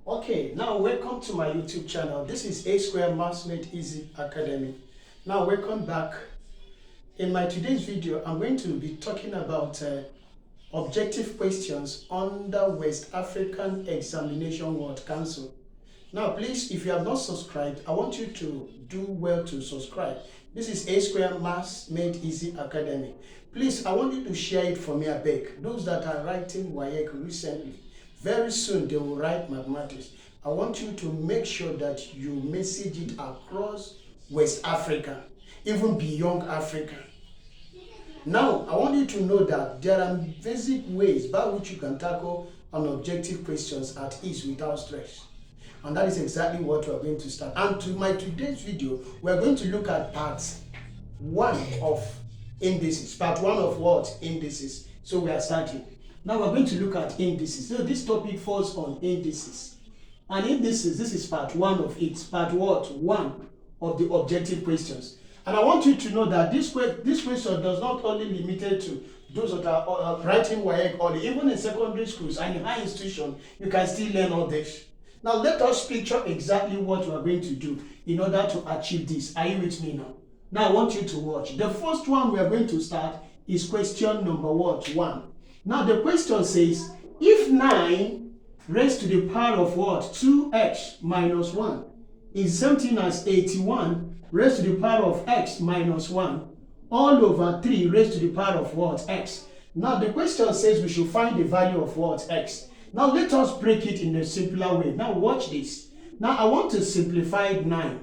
Okay, now welcome to my YouTube channel. This is A Square Maths Made Easy Academy. Now welcome back. In my today's video, I'm going to be talking about objective questions under West African Examination World Council. Now please, if you have not subscribed, I want you to do well to subscribe. This is A Square Maths Made Easy Academy. Please, I want you to share it for me, I beg. Those that are writing Weac recently, very soon they will write mathematics. I want you to make sure that you message it across West Africa, even beyond Africa. Now, I want you to know that there are basic ways by which you can tackle an objective questions at ease without stress. And that is exactly what we are going to start. And to my today's video, we are going to look at part 1 of indices. Part 1 of what? Indices. So we are starting. Now we're going to look at indices. So this topic falls on indices. And indices, this is part 1 of it. Part what? 1 of the objective questions. And I want you to know that this question does not only limited to those that are writing Weac only. Even in secondary schools and in high institutions, you can still learn all this. Now let us picture exactly what we are going to do in order to achieve this. Are you with me now? Now I want you to watch. The first one we are going to start is question number what? 1. Now the question says, if 9 raised to the power of what? 2x minus 1 is the same thing as 81 raised to the power of x minus 1 all over 3 raised to the power of what? X. Now the question says we should find the value of what? X. Now let us break it in a simpler way. Now watch this. Now I want to simplify 9.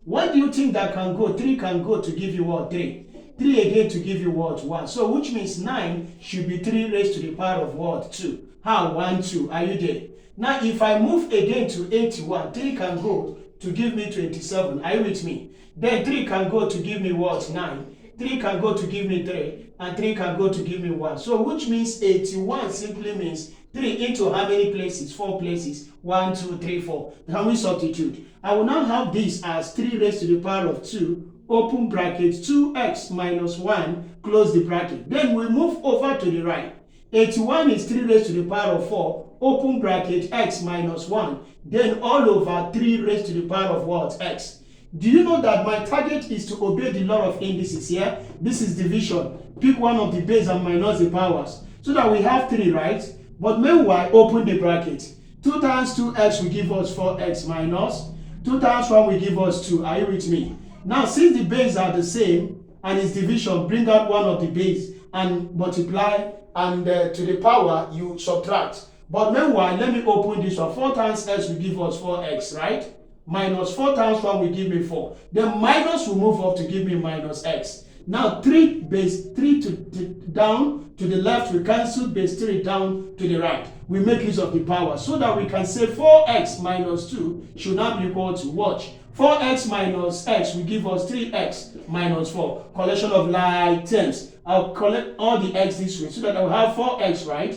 What do you think that can go? 3 can go to give you what? 3. 3 again to give you what? 1. So which means 9 should be 3 raised to the power of what? 2. How? 1, 2. Are you there? Now if I move again to 81, 3 can go to give me 27. Are you with me? Then 3 can go to give me what? 9. 3 can go to give me 3. And 3 can go to give me 1. So which means 81 simply means 3 into how many places? 4 places. 1, 2, 3, 4. Can we substitute? I will now have this as 3 raised to the power of 2. Open bracket 2x minus 1, close the bracket. Then we move over to the right. 81 is 3 raised to the power of 4, open bracket x minus 1. Then all over 3 raised to the power of what? X. Do you know that my target is to obey the law of indices here? This is division. Pick one of the base and minus the powers. So that we have 3, right? But meanwhile, open the bracket. 2 times 2x will give us 4x minus. 2 times 1 will give us 2. Are you with me? Now, since the bases are the same and it's division, bring out one of the base and multiply, and to the power you subtract. But meanwhile, let me open this one. 4 times x will give us 4x, right? Minus 4 times 1 will give me 4. Then minus will move up to give me minus x. Now 3 base 3 down to the left, we cancel base 3 down to the right. We make use of the power so that we can say 4x minus 2 should now be equal to, watch, 4x minus x will give us 3x minus 4. Collection of like terms. I'll collect all the x this way so that I will have 4x, right?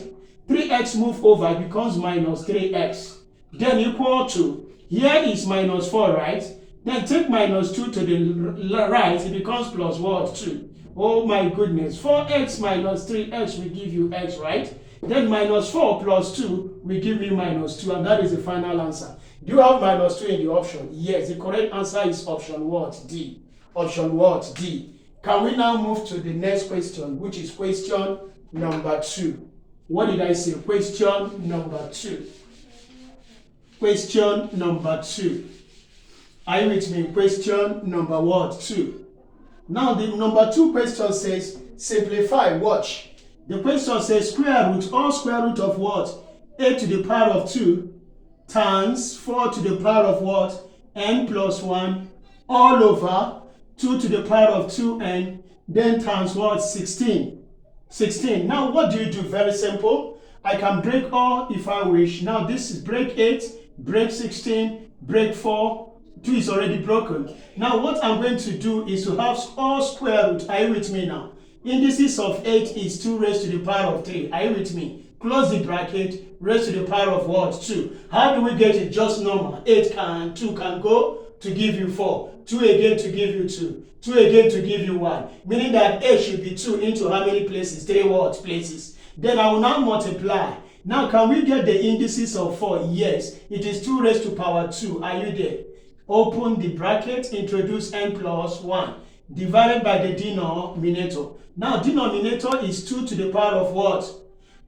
3x move over, it becomes minus 3x. Then equal to, here is minus 4, right? Then take minus 2 to the right, it becomes plus what? 2. Oh my goodness. 4x minus 3x will give you x, right? Then minus 4 plus 2 will give me minus 2, and that is the final answer. Do you have minus 2 in the option? Yes, the correct answer is option what? D. Option what? D. Can we now move to the next question, which is question number 2? What did I say? Question number 2. Question number 2. Are you with me? Question number what? 2. Now the number 2 question says, simplify. Watch. The question says square root or square root of what? A to the power of 2 times 4 to the power of what? N plus 1 all over 2 to the power of 2n, then times what? 16. 16. Now what do you do? Very simple. I can break all if I wish. Now this is break 8, break 16, break 4. 2 is already broken. Now what I'm going to do is to have all square root. Are you with me now? Indices of 8 is 2 raised to the power of 3. Are you with me? Close the bracket, raised to the power of what? 2. How do we get it? Just normal. 8 can, 2 can go to give you 4. 2 again to give you 2. 2 again to give you 1. Meaning that 8 should be 2 into how many places? 3 what? Places. Then I will now multiply Now, can we get the indices of 4? Yes. It is 2 raised to power 2. Are you there? Open the bracket, introduce n plus 1, divided by the denominator. Now, denominator is 2 to the power of what?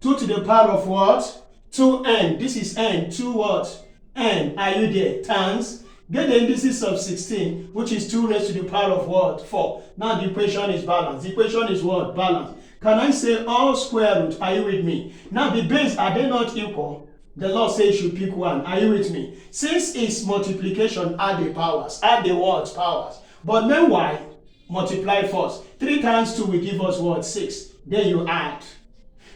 2 to the power of what? 2n. This is n. 2 what? N. Are you there? Times. Get the indices of 16, which is 2 raised to the power of what? 4. Now, the equation is balanced. The equation is what? Balanced. Can I say all square root? Are you with me? Now, the base, are they not equal? The law says you should pick one. Are you with me? Since it's multiplication, add the powers. Add the what? Powers. But meanwhile, multiply first. 3 times 2 will give us what? 6. Then you add.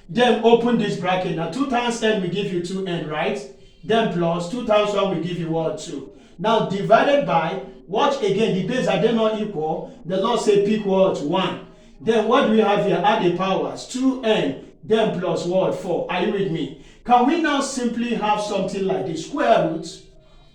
Then open this bracket. Now, 2 times n will give you 2n, right? Then plus 2 times 1 will give you what? 2. Now, divided by, watch again, the base, are they not equal? The law says pick what? 1. Then what do we have here? Add the powers. 2n, then plus what? 4. Are you with me? Can we now simply have something like the square root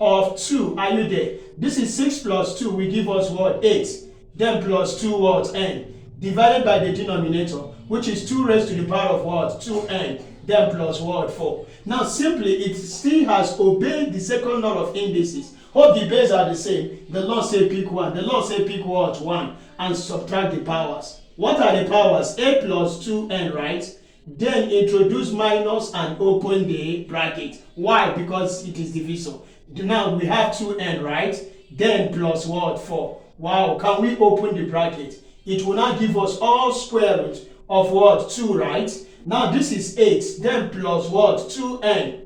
of 2? Are you there? This is 6 plus 2 will give us what? 8. Then plus 2 what? N. Divided by the denominator, which is 2 raised to the power of what? 2n. Then plus what? 4. Now simply, it still has obeyed the second law of indices. Hope the base are the same. The law say pick 1. The law say pick what? 1. And subtract the powers. What are the powers? A plus 2n, right? Then introduce minus and open the bracket. Why? Because it is divisor. Now we have 2n, right? Then plus what? 4. Wow, can we open the bracket? It will now give us all square root of what? 2, right? Now this is 8. Then plus what? 2n.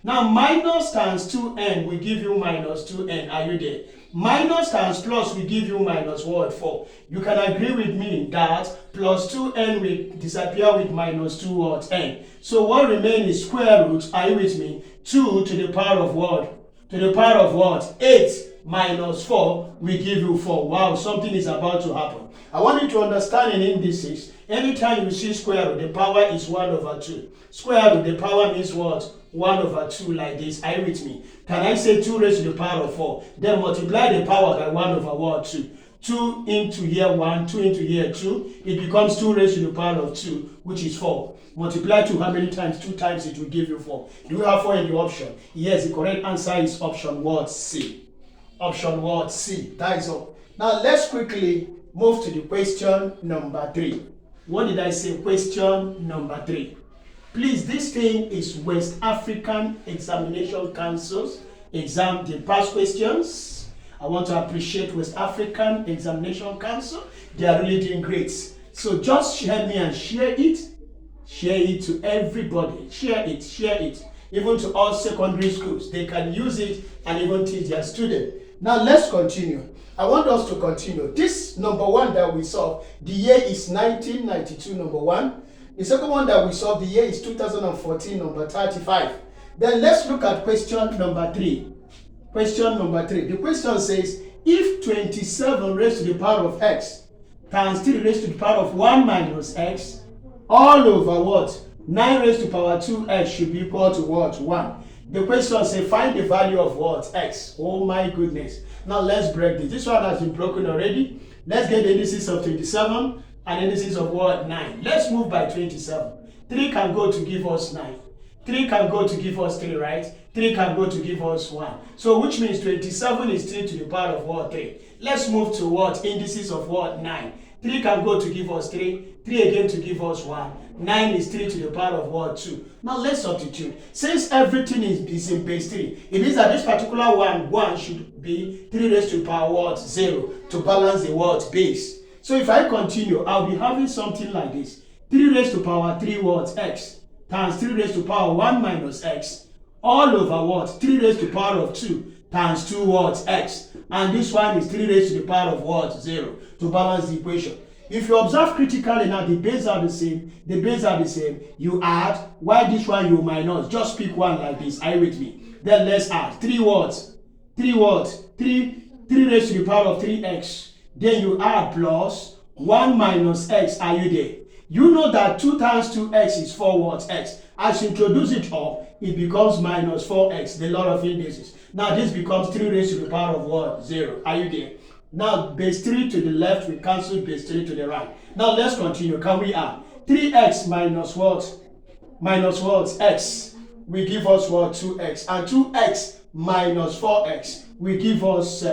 Now minus times 2n will give you minus 2n. Are you there? Minus times plus will give you minus what? 4. You can agree with me that plus 2n will disappear with minus 2 what? N. So what remains is square root. Are you with me? 2 to the power of what? To the power of what? 8 minus 4 will give you 4. Wow, something is about to happen. I want you to understand in indices, anytime you see square root, the power is 1 over 2. Square root, the power means what? 1 over 2 like this. Are you with me? Can I say 2 raised to the power of 4? Then multiply the power by 1 over what? 2. 2 into here 1, 2 into here 2. It becomes 2 raised to the power of 2, which is 4. Multiply 2 how many times? 2 times it will give you 4. Do you have 4 in the option? Yes, the correct answer is option what? C. Option what? C. That is all. Now let's quickly move to the question number 3. What did I say? Question number 3. Please, this thing is West African Examination Council's exam, the past questions. I want to appreciate West African Examination Council. They are really doing great. So just share me and share it. Share it to everybody. Share it. Even to all secondary schools. They can use it and even teach their students. Now let's continue. I want us to continue. This number 1 that we saw, the year is 1992, number 1. The second one that we saw, the year is 2014, number 35. Then let's look at question number 3. Question number 3. The question says, if 27 raised to the power of x times 3 raised to the power of 1 minus x, all over what? 9 raised to power 2x should be equal to what? 1. The question says, find the value of what? X. Oh my goodness. Now let's break this. This one has been broken already. Let's get the indices of 27 and indices of what? 9. Let's move by 27. 3 can go to give us 9. 3 can go to give us 3, right? 3 can go to give us 1. So which means 27 is 3 to the power of what? 3. Let's move to what? Indices of what? 9. 3 can go to give us 3. 3 again to give us 1. 9 is 3 to the power of what? 2. Now let's substitute. Since everything is in base 3, it means that this particular 1 should be 3 raised to the power what? 0 to balance the what? Base. So if I continue, I'll be having something like this. 3 raised to power 3 what? X times 3 raised to power 1 minus x all over what? 3 raised to power of 2 times 2 what? X. And this one is 3 raised to the power of what? 0 to balance the equation. If you observe critically now, the base are the same. The base are the same. You add. Why this one you minus? Just pick one like this. Are you with me? Then let's add. 3 what? 3 what? 3 raised to the power of 3x. Then you add plus 1 minus x. Are you there? You know that 2 times 2x is 4 what? X. As you introduce it up, it becomes minus 4x, the law of indices. Now this becomes 3 raised to the power of what? 0. Are you there? Now base 3 to the left, we cancel base 3 to the right. Now let's continue. Can we add? 3x minus what? minus what? X will give us what? 2x. And 2x minus 4x will give us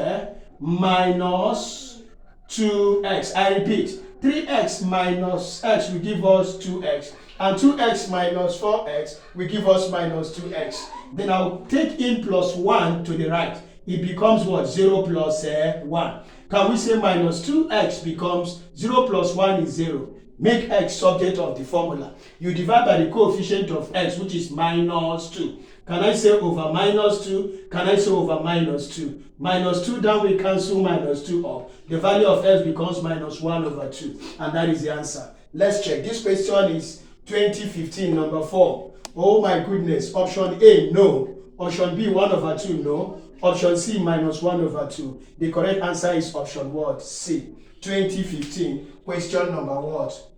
minus 2x. I repeat, 3x minus x will give us 2x. And 2x minus 4x will give us minus 2x. Then I'll take in plus 1 to the right. It becomes what? 0 plus 1. Can we say minus 2x becomes 0 plus 1 is 0? Make x subject of the formula. You divide by the coefficient of x, which is minus 2. Can I say over minus 2? Can I say over minus 2? Minus 2 down, we cancel minus 2 up. The value of x becomes minus 1 over 2. And that is the answer. Let's check. This question is 2015, number 4. Oh my goodness. Option A, no. Option B, 1 over 2, no. Option C, minus 1 over 2. The correct answer is option what? C. 2015, question number what?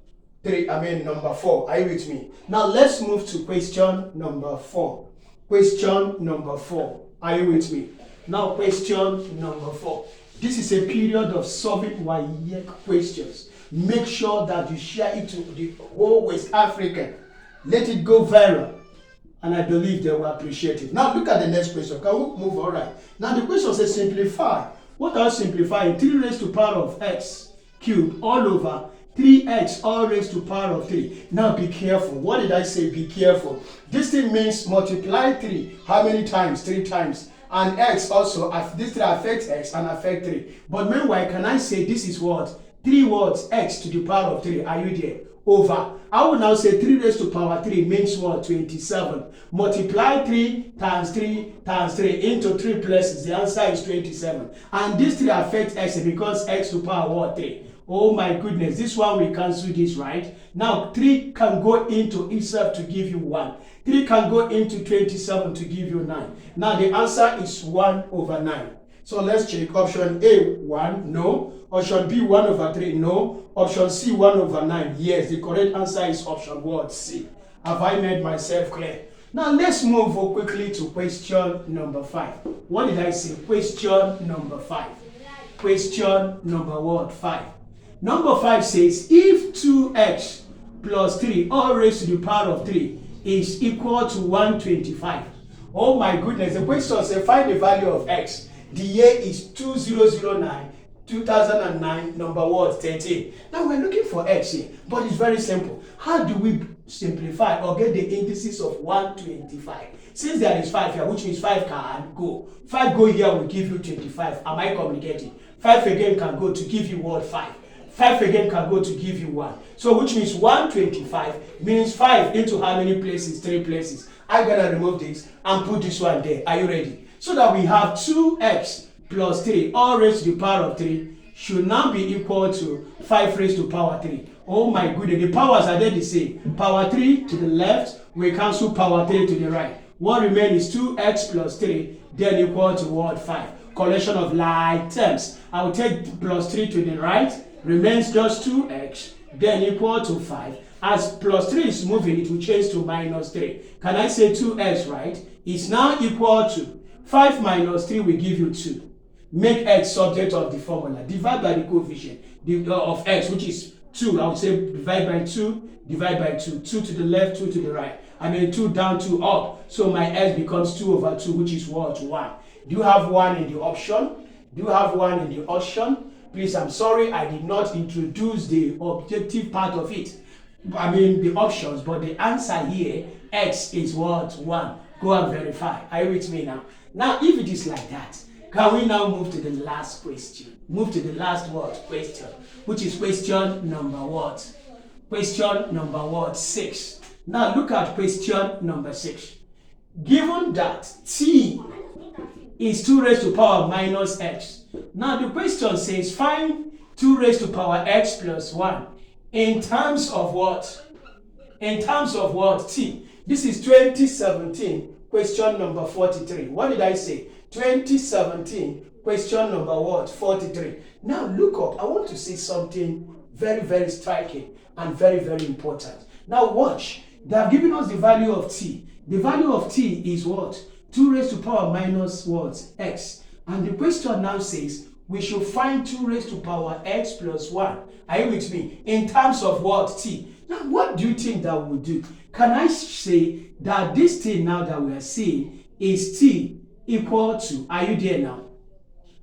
Number 4. Are you with me? Now let's move to question number 4. Question number 4. Are you with me? Now question number 4. This is a period of solving Weac questions. Make sure that you share it to the whole West Africa. Let it go viral. And I believe they will appreciate it. Now look at the next question. Can we move? All right. Now the question says simplify. What are simplifying? 3 raised to power of x cubed all over 3x all raised to power of 3. Now be careful. What did I say? Be careful. This thing means multiply 3. How many times? 3 times. And x also, this 3 affects x and affect 3. But meanwhile, can I say this is what? 3 what? X to the power of 3. Are you there? Over. I will now say 3 raised to power 3 means what? 27. Multiply 3 times 3 times 3 into 3 places. The answer is 27. And this 3 affects x because x to power what? 3. Oh my goodness. This one we cancel this, right? Now 3 can go into itself to give you 1. 3 can go into 27 to give you 9. Now the answer is 1 over 9. So let's check. Option A, 1, no. Option B, 1 over 3, no. Option C, 1 over 9, yes. The correct answer is option what? C. Have I made myself clear? Now let's move quickly to question number 5. What did I say? Question number 5. Question number what? 5. Number 5 says, if 2x plus 3 all raised to the power of 3 is equal to 125. Oh my goodness. The question says, find the value of x. The year is 2009. 2009, number what? 13. Now we're looking for x here, but it's very simple. How do we simplify or get the indices of 125? Since there is 5 here, which means 5 can go. 5 go here will give you 25. Am I communicating? 5 again can go to give you what? 5. 5 again can go to give you 1. So which means 125 means 5 into how many places? 3 places. I'm going to remove this and put this one there. Are you ready? So that we have 2x plus 3 all raised to the power of 3 should now be equal to 5 raised to power 3. Oh my goodness, the powers are there the same. Power 3 to the left, we cancel power 3 to the right. What remains is 2x plus 3, then equal to what? 5. Collection of like terms. I will take plus 3 to the right, remains just 2x, then equal to 5. As plus 3 is moving, it will change to minus 3. Can I say 2x, right? It's now equal to 5 minus 3 will give you 2. Make x subject of the formula. Divide by the coefficient of x, which is 2. I would say divide by 2, divide by 2. 2 to the left, 2 to the right. And then 2 down, 2 up. So my x becomes 2 over 2, which is what? 1. Do you have 1 in the option? Do you have 1 in the option? Please, I'm sorry, I did not introduce the objective part of it. The options, but the answer here, x is what? 1. Go and verify. Are you with me now? Now, if it is like that, can we now move to the last question? Move to the last what? Question, which is question number what? Question number what? 6. Now look at question number 6. Given that t is 2 raised to power minus x. Now the question says find 2 raised to power x plus 1 in terms of what? In terms of what? T. This is 2017, question number 43. What did I say? 2017, question number what? 43. Now look up. I want to say something very, very striking and very, very important. Now watch. They have given us the value of t. The value of t is what? 2 raised to power minus what? X. And the question now says we should find 2 raised to power x plus 1. Are you with me? In terms of what? T. Now, what do you think that we'll do? Can I say that this thing now that we are seeing is t equal to, are you there now?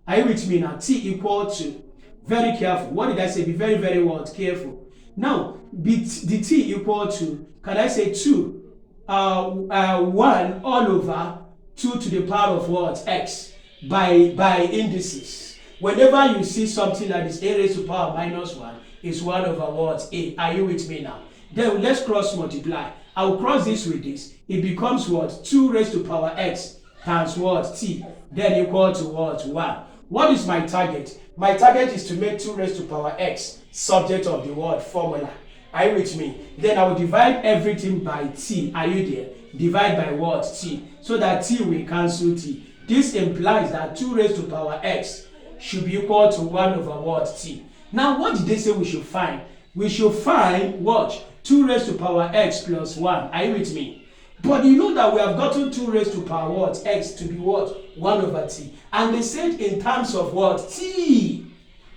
Are you with me now? T equal to, very careful. What did I say? Be very, very what? Careful. Now, the t equal to, can I say 2, 1 all over 2 to the power of what? X by indices. Whenever you see something that is a raised to power minus 1, is 1 over what? A. Are you with me now? Then let's cross multiply. I will cross this with this. It becomes what? 2 raised to power x times what? T. Then equal to what? 1. What is my target? My target is to make 2 raised to power x subject of the word formula. Are you with me? Then I will divide everything by t. Are you there? Divide by what? T. So that t will cancel t. This implies that 2 raised to power x should be equal to 1 over what? T. Now, what did they say we should find? We should find what? 2 raised to power x plus 1. Are you with me? But you know that we have gotten 2 raised to power what? X to be what? 1 over t. And they said in terms of what? T.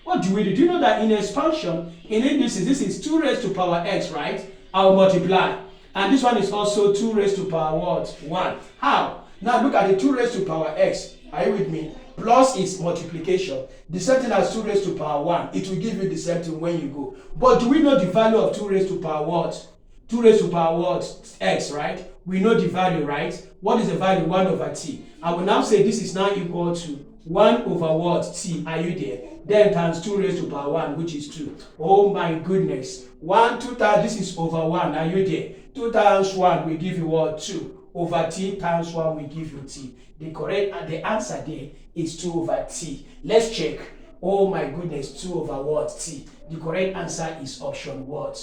What do we do? Do you know that in expansion, in indices, this is 2 raised to power x, right? I'll multiply. And this one is also 2 raised to power what? 1. How? Now look at the 2 raised to power x. Are you with me? Plus is multiplication. The same thing as 2 raised to power 1. It will give you the same thing when you go. But do we know the value of 2 raised to power what? 2 raised to power what? X, right? We know the value, right? What is the value? 1 over t. I will now say this is now equal to 1 over what? T. Are you there? Then times 2 raised to power 1, which is 2. Oh my goodness. 1, 2 times, this is over 1. Are you there? 2 times 1 will give you what? 2. Over t times 1 will give you t. The correct and the answer there is 2 over t. Let's check. Oh my goodness, 2 over what? T. The correct answer is option what?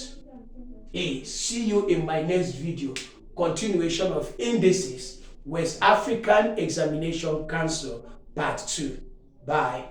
A. See you in my next video. Continuation of indices, West African Examination Council, part 2. Bye.